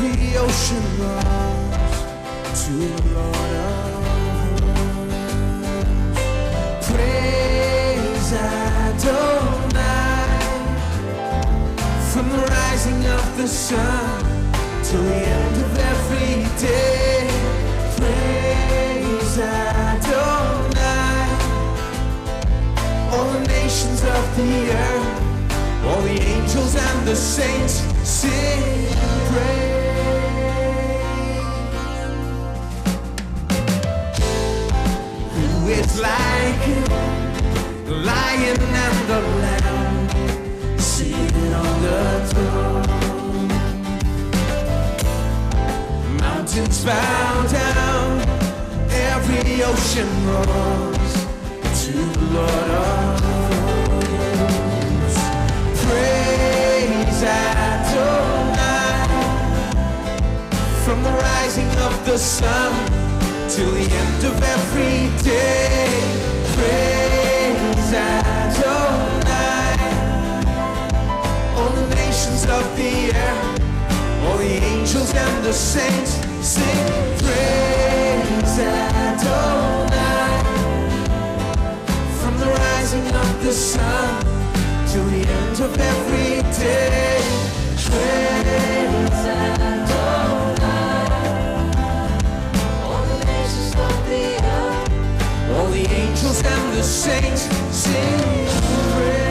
every ocean roars to the Lord of hosts. Praise Adonai from the rising of the sun till the end of every day. Praise Adonai, all the nations of the earth, all the angels and the saints sing praise. Who is like him, the lion and the lamb, seated on the throne? Mountains bow down, every ocean roars to the Lord of hosts. Praise Adonai from the rising of the sun till the end of every day. Praise Adonai, all the nations of the earth, all the angels and the saints sing praise Adonai from the rising of the sun till the end of every day. Praise Adonai, all the nations of the earth, all the angels and the saints sing praise.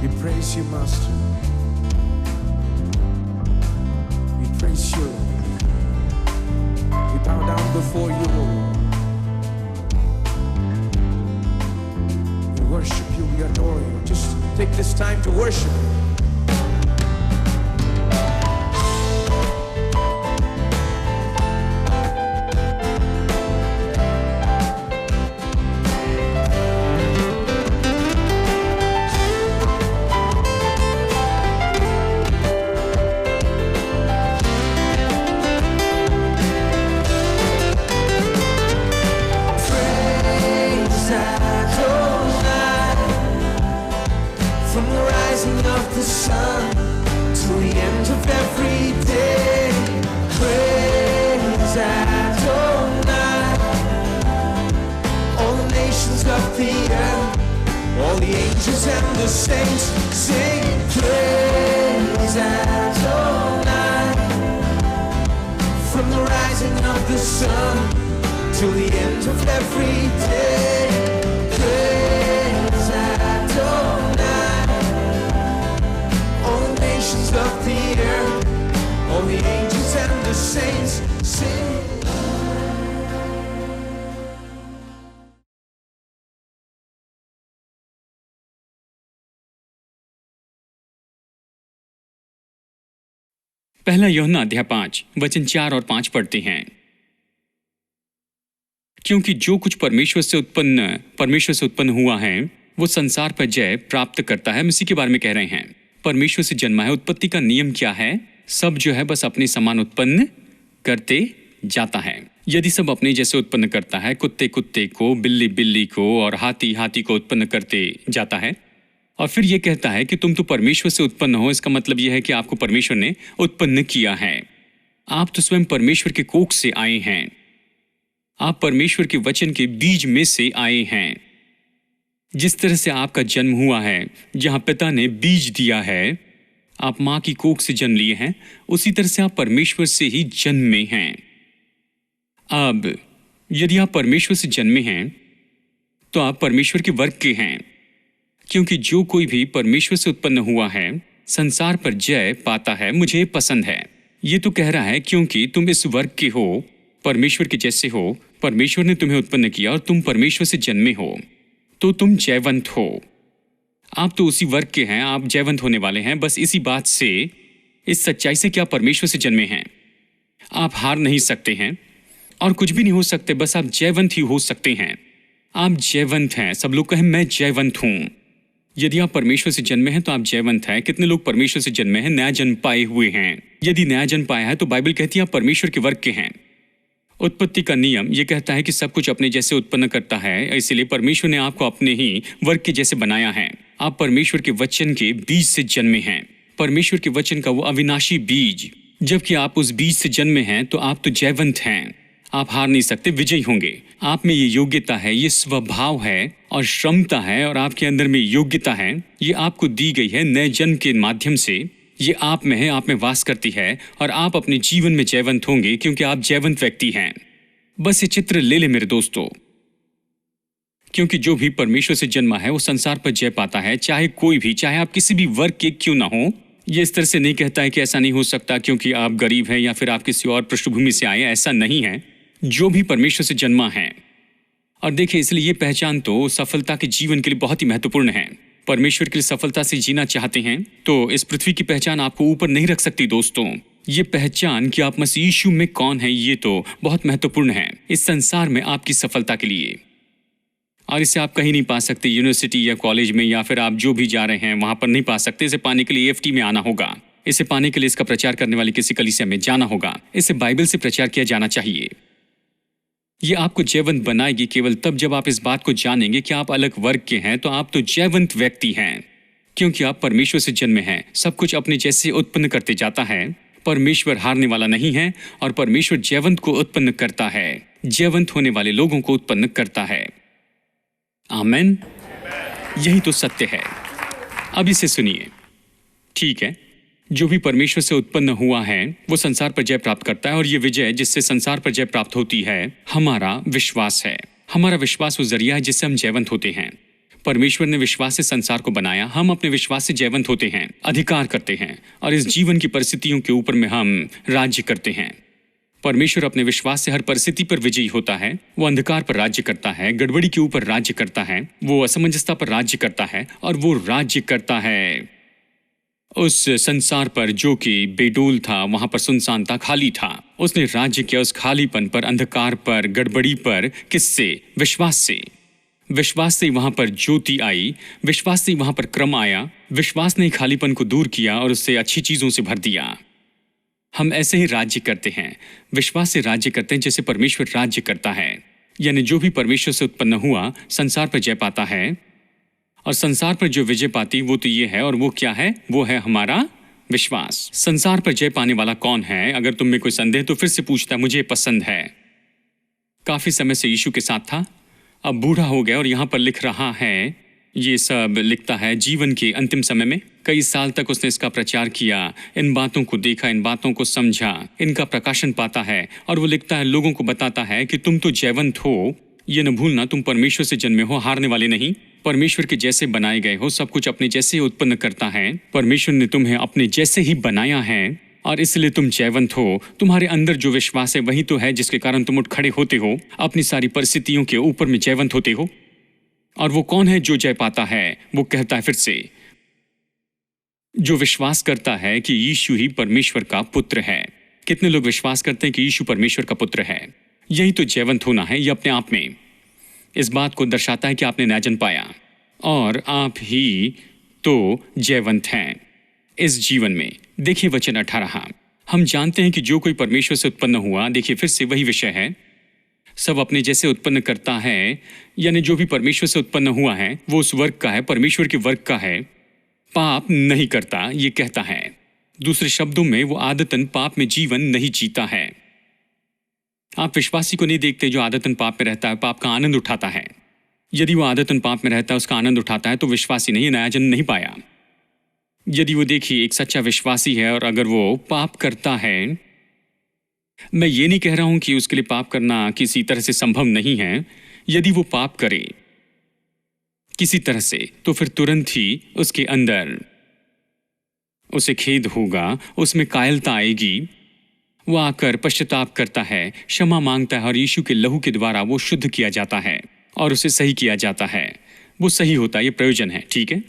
We praise you, Master. We praise you. We bow down before you, Lord. We worship you, we adore you. Just take this time to worship. The sun till the end of every day. Praise Adonai, all the nations of the earth, all the angels and the saints sing praise Adonai from the rising of the sun till the end of every day. Praise Adonai, of the earth, all the angels and the saints sing. पहला यूहन्ना अध्याय 5 वचन 4 और 5 पढ़ते हैं। क्योंकि जो कुछ परमेश्वर से उत्पन्न हुआ है वो संसार पर जय प्राप्त करता है। हम इसी के बारे में कह रहे हैं। परमेश्वर से जन्मा है। उत्पत्ति का नियम क्या है? सब जो है बस अपने समान उत्पन्न करते जाता है। यदि सब अपने जैसे उत्पन्न करता है, कुत्ते कुत्ते को, बिल्ली बिल्ली को और हाथी हाथी को उत्पन्न करते जाता है, और फिर यह कहता है कि तुम तो परमेश्वर से उत्पन्न हो, इसका मतलब यह है कि आपको परमेश्वर ने उत्पन्न किया है। आप तो स्वयं परमेश्वर के कोख से आए हैं। आप परमेश्वर के वचन के बीज में से आए हैं। जिस तरह से आपका जन्म हुआ है, जहां पिता ने बीज दिया है, आप मां की कोख से जन्म लिए हैं, उसी तरह से आप परमेश्वर से ही जन्मे हैं। अब यदि आप परमेश्वर से जन्मे हैं तो आप परमेश्वर के वर्ग के हैं, क्योंकि जो कोई भी परमेश्वर से उत्पन्न हुआ है संसार पर जय पाता है। मुझे पसंद है। ये तो कह रहा है क्योंकि तुम इस वर्ग के हो, परमेश्वर के जैसे हो, परमेश्वर ने तुम्हें उत्पन्न किया और तुम परमेश्वर से जन्मे हो, तो तुम जयवंत हो। आप तो उसी वर्ग के हैं, आप जयवंत होने वाले हैं। बस इसी बात से, इस सच्चाई से कि आप परमेश्वर से जन्मे हैं, आप हार नहीं सकते हैं और कुछ भी नहीं हो सकते। बस आप जयवंत ही हो सकते हैं। आप जयवंत हैं। सब लोग कहें मैं जयवंत हूं। यदि आप परमेश्वर से जन्मे हैं तो आप जयवंत हैं। कितने लोग परमेश्वर से जन्मे हैं, नया जन्म पाए हुए हैं? यदि नया जन्म पाया है तो बाइबल कहती है आप परमेश्वर के वर्ग के हैं। उत्पत्ति का नियम ये कहता है कि सब कुछ अपने जैसे उत्पन्न करता है, इसलिए परमेश्वर ने आपको अपने ही वर्ग के जैसे बनाया है। आप परमेश्वर के वचन के बीज से जन्मे हैं, परमेश्वर के वचन का वो अविनाशी बीज। जबकि आप उस बीज से जन्मे हैं तो आप तो जयवंत हैं, आप हार नहीं सकते, विजयी होंगे। आप में ये योग्यता है, ये स्वभाव है और क्षमता है, और आपके अंदर में योग्यता है, ये आपको दी गई है नए जन्म के माध्यम से। ये आप में है, आप में वास करती है, और आप अपने जीवन में जयवंत होंगे क्योंकि आप जयवंत व्यक्ति हैं। बस ये चित्र ले ले मेरे दोस्तों, क्योंकि जो भी परमेश्वर से जन्मा है वो संसार पर जय पाता है, चाहे कोई भी, चाहे आप किसी भी वर्ग के क्यों ना हो। ये इस तरह से नहीं कहता है कि ऐसा नहीं हो सकता क्योंकि आप गरीब हैं या फिर आप किसी और पृष्ठभूमि से आए, ऐसा नहीं है। जो भी परमेश्वर से जन्मा है, और देखिए इसलिए ये पहचान तो सफलता के जीवन के लिए बहुत ही महत्वपूर्ण है। परमेश्वर के लिए सफलता से जीना चाहते हैं तो इस पृथ्वी की पहचान आपको ऊपर नहीं रख सकती दोस्तों। ये पहचान कि आप मसीह यीशु में कौन है, ये तो बहुत महत्वपूर्ण है इस संसार में आपकी सफलता के लिए। और इसे आप कहीं नहीं पा सकते, यूनिवर्सिटी या कॉलेज में, या फिर आप जो भी जा रहे हैं वहां पर नहीं पा सकते। इसे पाने के लिए AFT में आना होगा, इसे पाने के लिए इसका प्रचार करने वाली किसी कलीसिया में जाना होगा, इसे बाइबल से प्रचार किया जाना चाहिए। ये आपको जयवंत बनाएगी केवल तब जब आप इस बात को जानेंगे कि आप अलग वर्ग के हैं, तो आप तो जयवंत व्यक्ति हैं क्योंकि आप परमेश्वर से जन्मे हैं। सब कुछ अपने जैसे उत्पन्न करते जाता है। परमेश्वर हारने वाला नहीं है और परमेश्वर जयवंत को उत्पन्न करता है, जयवंत होने वाले लोगों को उत्पन्न करता है। आमेन। यही तो सत्य है। अब इसे सुनिए, ठीक है। जो भी परमेश्वर से उत्पन्न हुआ है वो संसार पर जय प्राप्त करता है, और ये विजय जिससे संसार पर जय प्राप्त होती है हमारा विश्वास है। हमारा विश्वास वो जरिया है जिससे हम जयवंत होते हैं। परमेश्वर ने विश्वास से संसार को बनाया, हम अपने विश्वास से जयवंत होते हैं, अधिकार करते हैं, और इस जीवन की परिस्थितियों के ऊपर में हम राज्य करते हैं। परमेश्वर अपने विश्वास से हर परिस्थिति पर विजयी होता है। वो अंधकार पर राज्य करता है, गड़बड़ी के ऊपर राज्य करता है, वो असमंजसता पर राज्य करता है, और वो राज्य करता है उस संसार पर जो कि बेडोल था, वहां पर सुनसान था, खाली था। उसने राज्य किया उस खालीपन पर, अंधकार पर, गड़बड़ी पर। किससे? विश्वास से। विश्वास से वहां पर ज्योति आई, विश्वास से वहां पर क्रम आया। विश्वास ने खालीपन को दूर किया और उससे अच्छी चीजों से भर दिया। हम ऐसे ही राज्य करते हैं, विश्वास से राज्य करते हैं जैसे परमेश्वर राज्य करता है। यानी जो भी परमेश्वर से उत्पन्न हुआ संसार पर जय पाता है, और संसार पर जो विजय पाती वो तो ये है, और वो क्या है? वो है हमारा विश्वास। संसार पर जय पाने वाला कौन है? अगर तुम में कोई संदेह तो फिर से पूछता, मुझे पसंद है। काफी समय से यीशु के साथ था, अब बूढ़ा हो गया, और यहाँ पर लिख रहा है, ये सब लिखता है जीवन के अंतिम समय में। कई साल तक उसने इसका प्रचार किया, इन बातों को देखा, इन बातों को समझा, इनका प्रकाशन पाता है, और वो लिखता है, लोगों को बताता है कि तुम तो जयवंत हो। ये न भूलना, तुम परमेश्वर से जन्मे हो, हारने वाले नहीं। परमेश्वर के जैसे बनाए गए हो, सब कुछ अपने जैसे उत्पन्न करता है। परमेश्वर ने तुम्हें अपने जैसे ही बनाया है, और इसलिए तुम जयवंत हो। तुम्हारे अंदर जो विश्वास है वही तो है जिसके कारण तुम उठ खड़े होते हो, अपनी सारी परिस्थितियों के ऊपर में जयवंत होते हो। और वो कौन है जो जय पाता है? वो कहता है फिर से, जो विश्वास करता है कि यीशु ही परमेश्वर का पुत्र है। कितने लोग विश्वास करते हैं कि यीशु परमेश्वर का पुत्र है? यही तो जयवंत होना है। ये अपने आप में इस बात को दर्शाता है कि आपने नया जन्म पाया, और आप ही तो जयवंत हैं इस जीवन में। देखिए वचन 18, हम जानते हैं कि जो कोई परमेश्वर से उत्पन्न हुआ, देखिए फिर से वही विषय है, सब अपने जैसे उत्पन्न करता है। यानी जो भी परमेश्वर से उत्पन्न हुआ है वो उस वर्ग का है, परमेश्वर के वर्ग का है, पाप नहीं करता, ये कहता है। दूसरे शब्दों में वो आदतन पाप में जीवन नहीं जीता है। आप विश्वासी को नहीं देखते जो आदतन पाप में रहता है, पाप का आनंद उठाता है। यदि वो आदतन पाप में रहता है, उसका आनंद उठाता है, तो विश्वासी नहीं, नया जन्म नहीं पाया। यदि वो देखिए एक सच्चा विश्वासी है और अगर वो पाप करता है, मैं ये नहीं कह रहा हूं कि उसके लिए पाप करना किसी तरह से संभव नहीं है। यदि वो पाप करे किसी तरह से, तो फिर तुरंत ही उसके अंदर उसे खेद होगा, उसमें कायलता आएगी। वो आकर पश्चाताप करता है, क्षमा मांगता है, और यीशु के लहू के द्वारा वो शुद्ध किया जाता है और उसे सही किया जाता है। वो सही होता है, ये प्रयोजन है, ठीक है।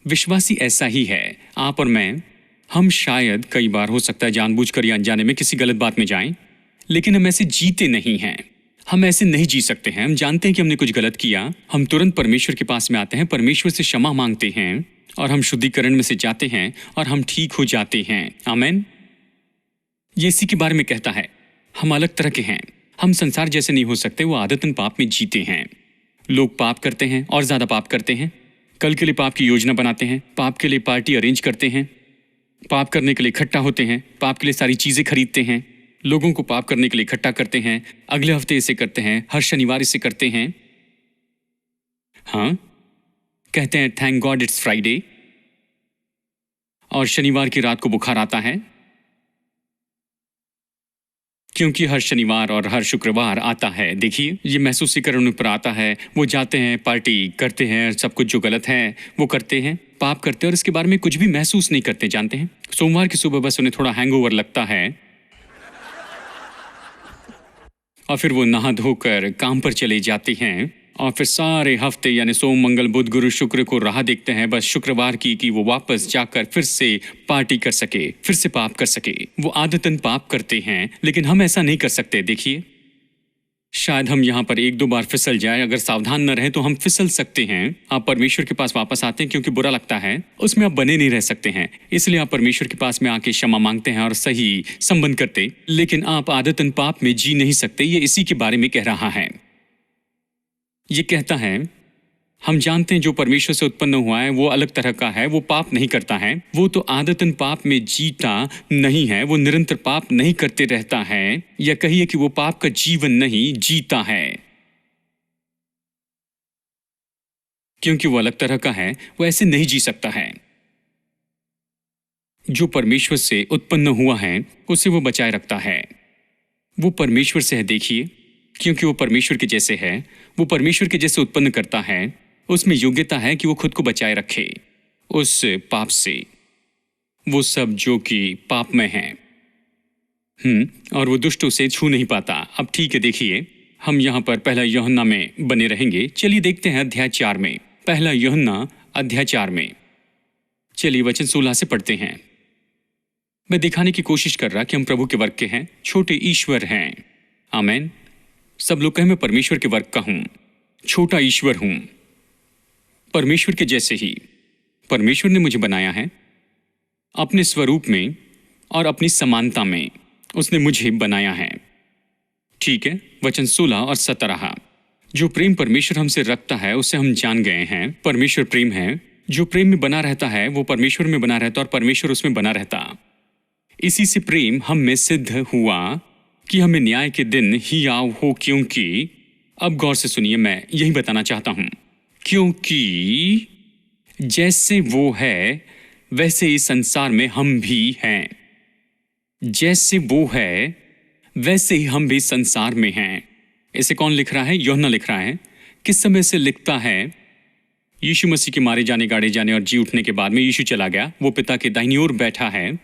विश्वासी ऐसा ही है। आप और मैं, हम शायद कई बार हो सकता है जानबूझकर या अनजाने में किसी गलत बात में जाएं, लेकिन हम ऐसे जीते नहीं हैं। हम ऐसे नहीं जी सकते हैं। हम जानते हैं कि हमने कुछ गलत किया, हम तुरंत परमेश्वर के पास में आते हैं, परमेश्वर से क्षमा मांगते हैं, और हम शुद्धिकरण में से जाते हैं और हम ठीक हो जाते हैं। आमीन। ये इसी के बारे में कहता है। हम अलग तरह के हैं। हम संसार जैसे नहीं हो सकते, वो आदतन पाप में जीते हैं। लोग पाप करते हैं और ज्यादा पाप करते हैं। कल के लिए पाप की योजना बनाते हैं, पाप के लिए पार्टी अरेंज करते हैं, पाप करने के लिए इकट्ठा होते हैं, पाप के लिए सारी चीजें खरीदते हैं, लोगों को पाप करने के लिए इकट्ठा करते हैं, अगले हफ्ते इसे करते हैं, हर शनिवार इसे करते हैं। हाँ, कहते हैं थैंक गॉड इट्स फ्राइडे, और शनिवार की रात को बुखार आता है क्योंकि हर शनिवार और हर शुक्रवार आता है। देखिए, ये महसूसीकरण पर आता है। वो जाते हैं, पार्टी करते हैं, सब कुछ जो गलत है वो करते हैं, पाप करते हैं और इसके बारे में कुछ भी महसूस नहीं करते। जानते हैं, सोमवार की सुबह बस उन्हें थोड़ा हैंगओवर लगता है और फिर वो नहा धोकर काम पर चले जाते हैं और फिर सारे हफ्ते यानी सोम मंगल बुध गुरु शुक्र को राह देखते हैं बस शुक्रवार की कि वो वापस जाकर फिर से पार्टी कर सके, फिर से पाप कर सके। वो आदतन पाप करते हैं, लेकिन हम ऐसा नहीं कर सकते। देखिए, शायद हम यहाँ पर एक दो बार फिसल जाए, अगर सावधान न रहे तो हम फिसल सकते हैं। आप परमेश्वर के पास वापस आते हैं क्योंकि बुरा लगता है, उसमें आप बने नहीं रह सकते हैं, इसलिए आप परमेश्वर के पास में आके क्षमा मांगते हैं और सही संबंध करते, लेकिन आप आदतन पाप में जी नहीं सकते। ये इसी के बारे में कह रहा है। ये कहता है, हम जानते हैं जो परमेश्वर से उत्पन्न हुआ है वो अलग तरह का है, वो पाप नहीं करता है, वो तो आदतन पाप में जीता नहीं है, वो निरंतर पाप नहीं करते रहता है, या कहिए कि वो पाप का जीवन नहीं जीता है। क्योंकि वो अलग तरह का है, वो ऐसे नहीं जी सकता है। जो परमेश्वर से उत्पन्न हुआ है उसे वो बचाए रखता है। वो परमेश्वर से है। देखिए, क्योंकि वो परमेश्वर के जैसे है, वो परमेश्वर के जैसे उत्पन्न करता है, उसमें योग्यता है कि वो खुद को बचाए रखे उस पाप से, वो सब जो कि पाप में है। और वो दुष्ट उसे छू नहीं पाता। अब ठीक है, देखिए, हम यहाँ पर पहला यूहन्ना में बने रहेंगे। चलिए देखते हैं अध्याय 4 में, पहला यूहन्ना अध्याय 4 में। चलिए वचन 16 से पढ़ते हैं। मैं दिखाने की कोशिश कर रहा कि हम प्रभु के वर्ग के हैं, छोटे ईश्वर हैं। आमीन। सब लोग कहें मैं परमेश्वर के वर्ग का हूं, छोटा ईश्वर हूं, परमेश्वर के जैसे ही। परमेश्वर ने मुझे बनाया है अपने स्वरूप में और अपनी समानता में, उसने मुझे बनाया है। ठीक है, वचन 16 और 17। जो प्रेम परमेश्वर हमसे रखता है उसे हम जान गए हैं, परमेश्वर प्रेम है। जो प्रेम में बना रहता है वो परमेश्वर में बना रहता और परमेश्वर उसमें बना रहता। इसी से प्रेम हम में सिद्ध हुआ कि हमें न्याय के दिन ही आओ हो, क्योंकि, अब गौर से सुनिए, मैं यही बताना चाहता हूं, क्योंकि जैसे वो है वैसे इस संसार में हम भी हैं। जैसे वो है वैसे ही हम भी संसार में हैं। इसे कौन लिख रहा है? यूहन्ना लिख रहा है। किस समय से लिखता है? यीशु मसीह के मारे जाने, गाड़े जाने और जी उठने के बाद में यीशु चला गया, वो पिता के दाहिनी ओर बैठा है,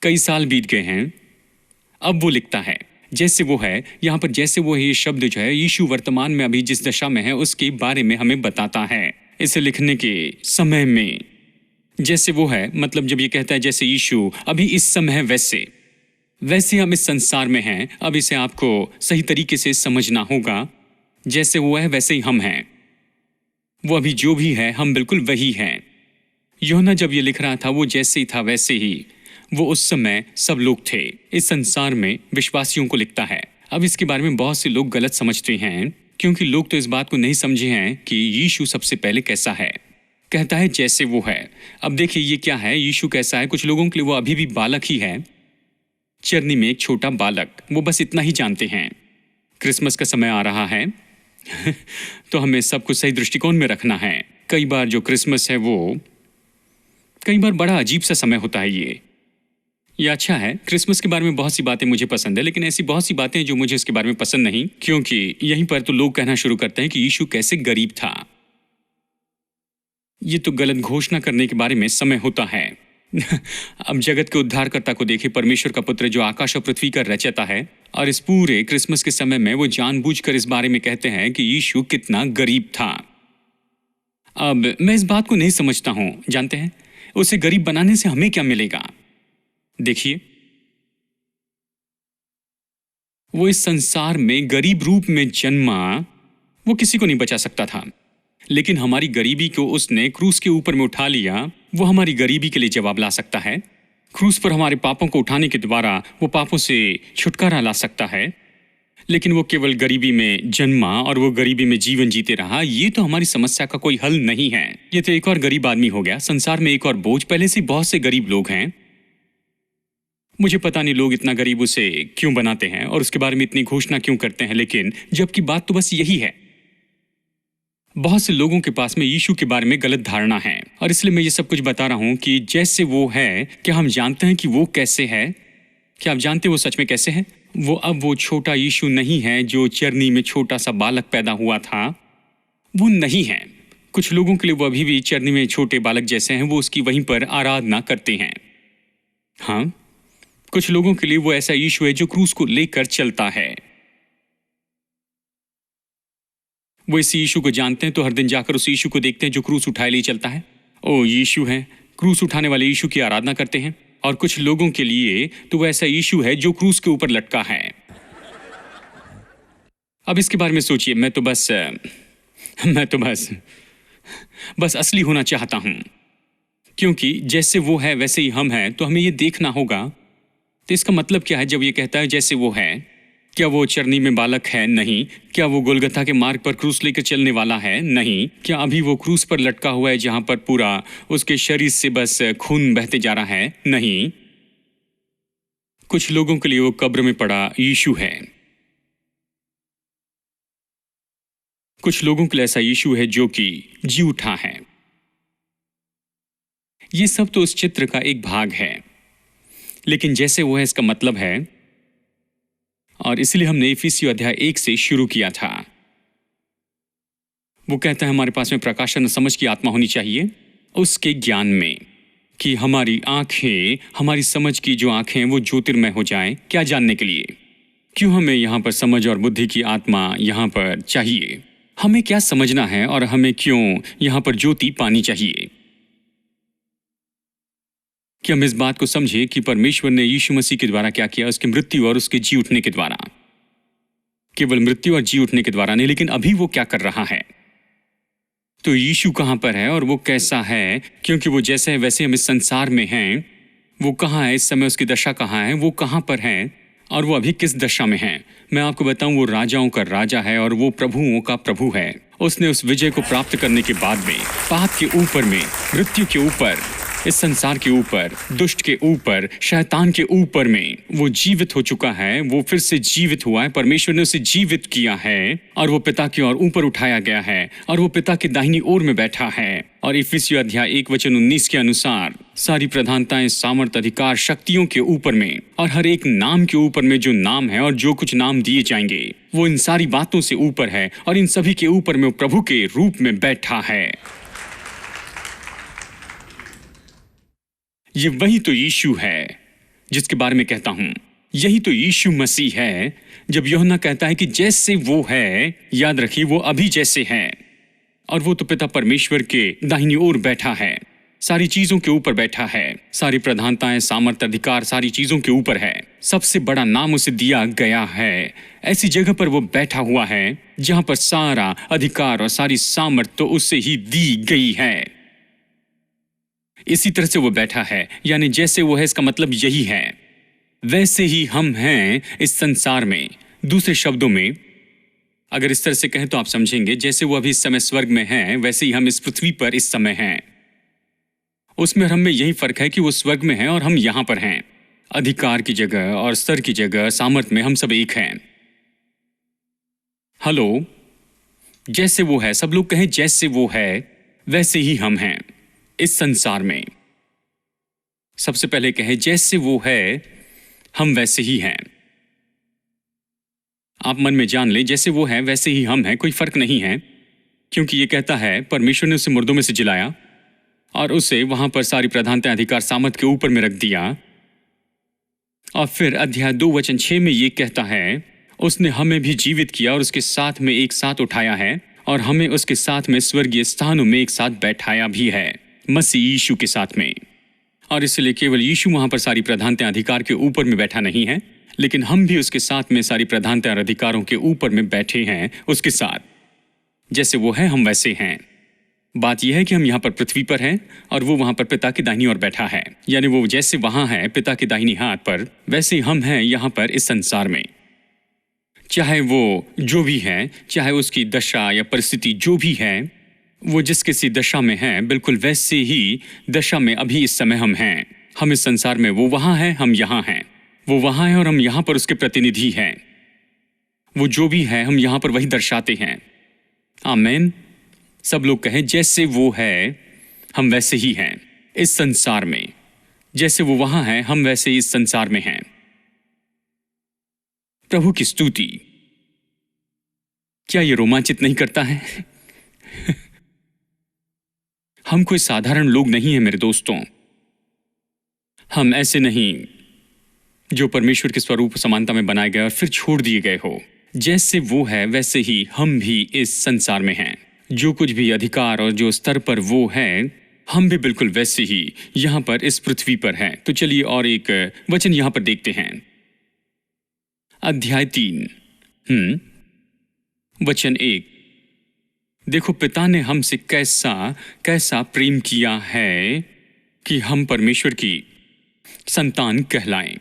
कई साल बीत गए हैं। अब वो लिखता है जैसे वो है। यहां पर जैसे वो है, ये शब्द जो है, यीशु वर्तमान में अभी जिस दशा में है उसके बारे में हमें बताता है। इसे लिखने के समय में जैसे वो है, मतलब जब ये कहता है जैसे यीशु अभी इस समय है वैसे हम इस संसार में हैं। अब इसे आपको सही तरीके से समझना होगा। जैसे वो है वैसे ही हम हैं। वो अभी जो भी है हम बिल्कुल वही हैं। यूहन्ना जब ये लिख रहा था वो जैसे ही था वैसे ही वो उस समय सब लोग थे। इस संसार में विश्वासियों को लिखता है। अब इसके बारे में बहुत से लोग गलत समझते हैं, क्योंकि लोग तो इस बात को नहीं समझे हैं कि यीशु सबसे पहले कैसा है। कहता है जैसे वो है। अब देखिए ये क्या है, यीशु कैसा है? कुछ लोगों के लिए वो अभी भी बालक ही है, चरनी में एक छोटा बालक। वो बस इतना ही जानते हैं। क्रिसमस का समय आ रहा है तो हमें सब कुछ सही दृष्टिकोण में रखना है। कई बार जो क्रिसमस है वो कई बार बड़ा अजीब सा समय होता है। ये अच्छा है। क्रिसमस के बारे में बहुत सी बातें मुझे पसंद है, लेकिन ऐसी बहुत सी बातें जो मुझे इसके बारे में पसंद नहीं, क्योंकि यहीं पर तो लोग कहना शुरू करते हैं कि यीशु कैसे गरीब था। ये तो गलत घोषणा करने के बारे में समय होता है अब जगत के उद्धारकर्ता को देखिए, परमेश्वर का पुत्र जो आकाश और पृथ्वी का रचयिता है, और इस पूरे क्रिसमस के समय में वो जानबूझकर इस बारे में कहते हैं कि यीशु कितना गरीब था। अब मैं इस बात को नहीं समझता हूं। जानते हैं, उसे गरीब बनाने से हमें क्या मिलेगा? देखिए, वो इस संसार में गरीब रूप में जन्मा, वो किसी को नहीं बचा सकता था, लेकिन हमारी गरीबी को उसने क्रूस के ऊपर में उठा लिया। वो हमारी गरीबी के लिए जवाब ला सकता है। क्रूस पर हमारे पापों को उठाने के द्वारा वो पापों से छुटकारा ला सकता है, लेकिन वो केवल गरीबी में जन्मा और वो गरीबी में जीवन जीते रहा, ये तो हमारी समस्या का कोई हल नहीं है। ये तो एक और गरीब आदमी हो गया। संसार में एक और बोझ। पहले से बहुत से गरीब लोग हैं। मुझे पता नहीं लोग इतना गरीब उसे क्यों बनाते हैं और उसके बारे में इतनी घोषणा क्यों करते हैं, लेकिन जबकि बात तो बस यही है। बहुत से लोगों के पास में यीशु के बारे में गलत धारणा है, और इसलिए मैं ये सब कुछ बता रहा हूं कि जैसे वो है, क्या हम जानते हैं कि वो कैसे है? क्या आप जानते हैं वो सच में कैसे है? वो अब वो छोटा यीशु नहीं है जो चरनी में छोटा सा बालक पैदा हुआ था। वो नहीं है। कुछ लोगों के लिए वो अभी भी चरनी में छोटे बालक जैसे हैं। वो उसकी वहीं पर आराधना करते हैं। हाँ, कुछ लोगों के लिए वो ऐसा यीशु है जो क्रूस को लेकर चलता है। वो इस यीशु को जानते हैं तो हर दिन जाकर उस यीशु को देखते हैं जो क्रूस उठाए लिए चलता है। ओ यीशु है, क्रूस उठाने वाले यीशु की आराधना करते हैं। और कुछ लोगों के लिए तो वो ऐसा यीशु है जो क्रूस के ऊपर लटका है। अब इसके बारे में सोचिए। मैं तो बस असली होना चाहता हूं, क्योंकि जैसे वो है वैसे ही हम हैं, तो हमें ये देखना होगा। तो इसका मतलब क्या है जब ये कहता है जैसे वो है? क्या वो चरनी में बालक है? नहीं। क्या वो गोलगथा के मार्ग पर क्रूस लेकर चलने वाला है? नहीं। क्या अभी वो क्रूस पर लटका हुआ है जहां पर पूरा उसके शरीर से बस खून बहते जा रहा है? नहीं। कुछ लोगों के लिए वो कब्र में पड़ा यीशु है। कुछ लोगों के लिए ऐसा यीशु है जो कि जी उठा है। ये सब तो उस चित्र का एक भाग है, लेकिन जैसे वो है इसका मतलब है, और इसलिए हमने इफिसियों अध्याय 1 से शुरू किया था। वो कहता है हमारे पास में प्रकाशन और समझ की आत्मा होनी चाहिए, उसके ज्ञान में, कि हमारी आंखें, हमारी समझ की जो आंखें हैं वो ज्योतिर्मय हो जाएं। क्या जानने के लिए? क्यों हमें यहाँ पर समझ और बुद्धि की आत्मा यहाँ पर चाहिए? हमें क्या समझना है और हमें क्यों यहाँ पर ज्योति पानी चाहिए? कि हम इस बात को समझे कि परमेश्वर ने यीशु मसीह के द्वारा क्या किया, उसकी मृत्यु और उसके जी उठने के द्वारा। केवल मृत्यु और जी उठने के द्वारा नहीं, लेकिन अभी वो क्या कर रहा है। तो यीशु कहां पर है और वो कैसा है? क्योंकि वो जैसे है वैसे हम इस संसार में हैं। वो कहां है इस समय? उसकी दशा कहां है? वो कहां पर है और वो अभी किस दशा में है? मैं आपको बताऊं, वो राजाओं का राजा है और वो प्रभुओं का प्रभु है। उसने उस विजय को प्राप्त करने के बाद में पाप के ऊपर में, मृत्यु के ऊपर, इस संसार के ऊपर, दुष्ट के ऊपर, शैतान के ऊपर में वो जीवित हो चुका है। वो फिर से जीवित हुआ है। परमेश्वर ने उसे जीवित किया है और वो पिता की ओर ऊपर उठाया गया है और वो पिता की दाहिनी ओर में बैठा है। और इफिसियों अध्याय 1:19 के अनुसार सारी प्रधानताएं, सामर्थ, अधिकार, शक्तियों के ऊपर में और हर एक नाम के ऊपर में जो नाम है और जो कुछ नाम दिए जाएंगे, वो इन सारी बातों से ऊपर है और इन सभी के ऊपर में वो प्रभु के रूप में बैठा है। ये वही तो यीशु है जिसके बारे में कहता हूं। यही तो यीशु मसीह है। जब यूहन्ना कहता है कि जैसे वो है, याद रखिए वो अभी जैसे है, और वो तो पिता परमेश्वर के दाहिनी ओर बैठा है, सारी चीजों के ऊपर बैठा है। सारी प्रधानताएं, सामर्थ, अधिकार सारी चीजों के ऊपर है। सबसे बड़ा नाम उसे दिया गया है। ऐसी जगह पर वो बैठा हुआ है जहां पर सारा अधिकार और सारी सामर्थ तो उससे ही दी गई है। इसी तरह से वो बैठा है, यानी जैसे वो है इसका मतलब यही है। वैसे ही हम हैं इस संसार में। दूसरे शब्दों में अगर इस तरह से कहें तो आप समझेंगे, जैसे वो अभी इस समय स्वर्ग में हैं, वैसे ही हम इस पृथ्वी पर इस समय हैं। उसमें और हम में यही फर्क है कि वो स्वर्ग में हैं और हम यहां पर हैं। अधिकार की जगह और स्तर की जगह, सामर्थ में हम सब एक हैं। हेलो, जैसे वो है, सब लोग कहें जैसे वो है वैसे ही हम हैं इस संसार में। सबसे पहले कहें जैसे वो है हम वैसे ही हैं। आप मन में जान ले, जैसे वो है वैसे ही हम हैं, कोई फर्क नहीं है। क्योंकि ये कहता है परमेश्वर ने उसे मुर्दों में से जिलाया और उसे वहां पर सारी प्रधानता, अधिकार, सामर्थ के ऊपर में रख दिया। और फिर अध्याय 2:6 में ये कहता है उसने हमें भी जीवित किया और उसके साथ में एक साथ उठाया है और हमें उसके साथ में स्वर्गीय स्थानों में एक साथ बैठाया भी है, मसीह यीशु के साथ में। और इसलिए केवल यीशु वहां पर सारी प्रधानता, अधिकार के ऊपर में बैठा नहीं है, लेकिन हम भी उसके साथ में सारी प्रधानता और अधिकारों के ऊपर में बैठे हैं उसके साथ। जैसे वो है हम वैसे हैं। बात यह है कि हम यहाँ पर पृथ्वी पर हैं और वो वहाँ पर पिता की दाहिनी ओर बैठा है। यानी वो जैसे वहाँ है पिता के दाहिनी हाथ पर, वैसे हम हैं यहाँ पर इस संसार में। चाहे वो जो भी है, चाहे उसकी दशा या परिस्थिति जो भी है, वो जिस किसी दशा में है, बिल्कुल वैसे ही दशा में अभी इस समय हम हैं। हम इस संसार में, वो वहाँ है, हम यहाँ हैं। वो वहाँ है और हम यहाँ पर उसके प्रतिनिधि हैं। वो जो भी है हम यहाँ पर वही दर्शाते हैं। आमीन। सब लोग कहें, जैसे वो है हम वैसे ही हैं इस संसार में। जैसे वो वहाँ है हम वैसे ही इस संसार में हैं। प्रभु की स्तुति। क्या ये रोमांचित नहीं करता है? हम कोई साधारण लोग नहीं हैं मेरे दोस्तों। हम ऐसे नहीं जो परमेश्वर के स्वरूप समानता में बनाए गए और फिर छोड़ दिए गए हो। जैसे वो है वैसे ही हम भी इस संसार में हैं। जो कुछ भी अधिकार और जो स्तर पर वो है, हम भी बिल्कुल वैसे ही यहाँ पर इस पृथ्वी पर हैं। तो चलिए और एक वचन यहाँ पर देखते हैं। अध्याय 3 वचन 1। देखो पिता ने हमसे कैसा प्रेम किया है कि हम परमेश्वर की संतान कहलाएं।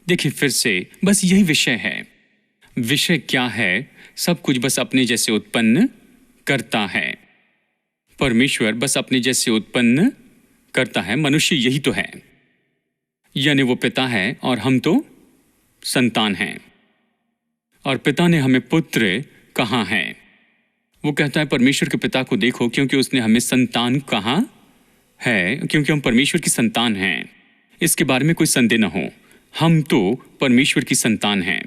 देखिए फिर से बस यही विषय है। विषय क्या है? सब कुछ बस अपने जैसे उत्पन्न करता है। परमेश्वर बस अपने जैसे उत्पन्न करता है। मनुष्य यही तो है। यानी वो पिता है और हम तो संतान हैं। और पिता ने हमें पुत्र कहा है। वो कहता है परमेश्वर के पिता को देखो, क्योंकि उसने हमें संतान कहा है, क्योंकि हम परमेश्वर की संतान हैं। इसके बारे में कोई संदेह न हो, हम तो परमेश्वर की संतान हैं।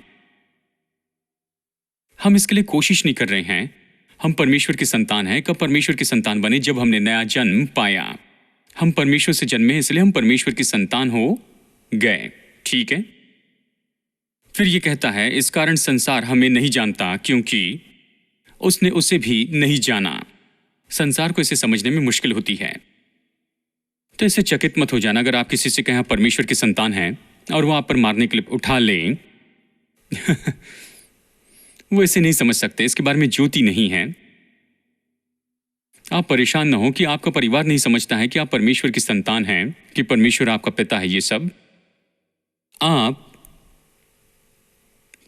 हम इसके लिए कोशिश नहीं कर रहे हैं। हम परमेश्वर की संतान हैं। कब परमेश्वर की संतान बने? जब हमने नया जन्म पाया। हम परमेश्वर से जन्मे, इसलिए हम परमेश्वर की संतान हो गए। ठीक है। फिर ये कहता है इस कारण संसार हमें नहीं जानता, क्योंकि उसने उसे भी नहीं जाना। संसार को इसे समझने में मुश्किल होती है। तो इससे चकित मत हो जाना अगर आप किसी से कहें परमेश्वर की संतान हैं और वो आप पर मारने के लिए उठा लें। वो इसे नहीं समझ सकते। इसके बारे में ज्योति नहीं है। आप परेशान न हो कि आपका परिवार नहीं समझता है कि आप परमेश्वर की संतान हैं, कि परमेश्वर आपका पिता है। ये सब आप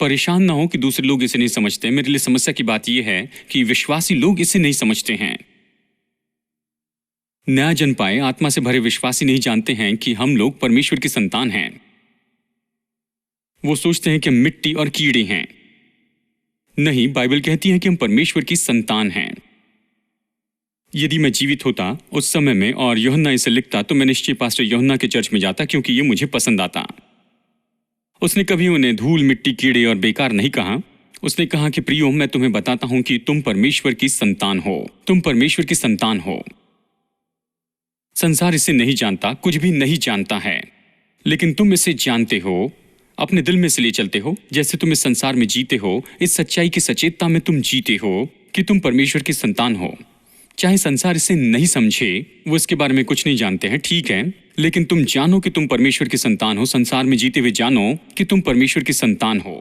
परेशान ना हो कि दूसरे लोग इसे नहीं समझते। मेरे लिए समस्या की बात यह है कि विश्वासी लोग इसे नहीं समझते हैं। नया जन्म पाए आत्मा से भरे विश्वासी नहीं जानते हैं कि हम लोग परमेश्वर की संतान हैं। वो सोचते हैं कि हम मिट्टी और कीड़े हैं। नहीं, बाइबल कहती है कि हम परमेश्वर की संतान हैं। यदि मैं जीवित होता उस समय में और यूहन्ना इसे लिखता, तो मैं निश्चय पास्टर यूहन्ना के चर्च में जाता, क्योंकि ये मुझे पसंद आता। उसने कभी उन्हें धूल, मिट्टी, कीड़े और बेकार नहीं कहा। उसने कहा कि प्रियो, मैं तुम्हें बताता हूं कि तुम परमेश्वर की संतान हो। तुम परमेश्वर की संतान हो। संसार इसे नहीं जानता, कुछ भी नहीं जानता है, लेकिन तुम इसे जानते हो। अपने दिल में इसलिए चलते हो जैसे तुम इस संसार में जीते हो। इस सच्चाई की सचेतता में तुम जीते हो कि तुम परमेश्वर की संतान हो। चाहे संसार इसे नहीं समझे, वो इसके बारे में कुछ नहीं जानते हैं, ठीक है, लेकिन तुम जानो कि तुम परमेश्वर की संतान हो। संसार में जीते हुए जानो कि तुम परमेश्वर की संतान हो।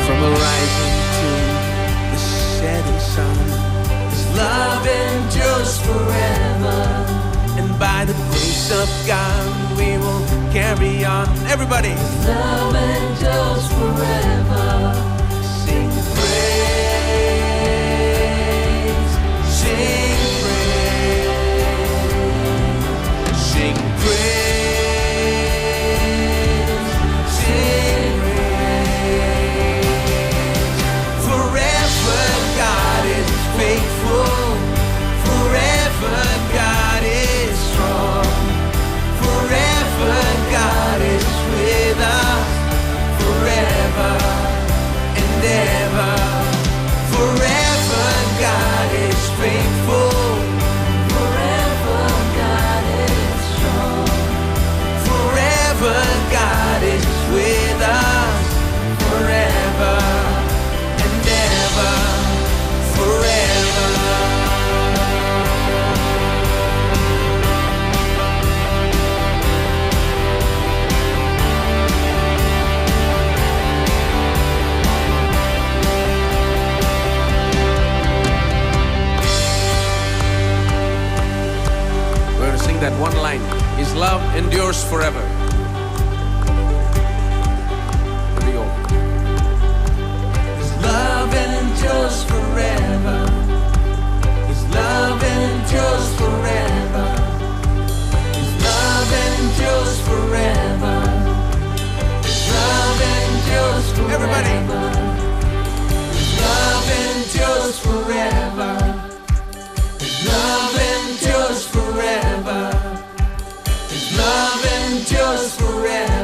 From the rising to the setting sun, His love endures forever. And by the grace of God, we will carry on. Everybody. Love endures forever. Sing praise. Sing praise. Sing praise. Sing praise. Forever God is faithful. Forever God is strong. Forever God is with us. Forever. His love endures forever. Here we go. His love endures forever. His love endures forever. His love endures forever. His love endures forever. Everybody. His love endures forever. His love endures forever. His love endures forever.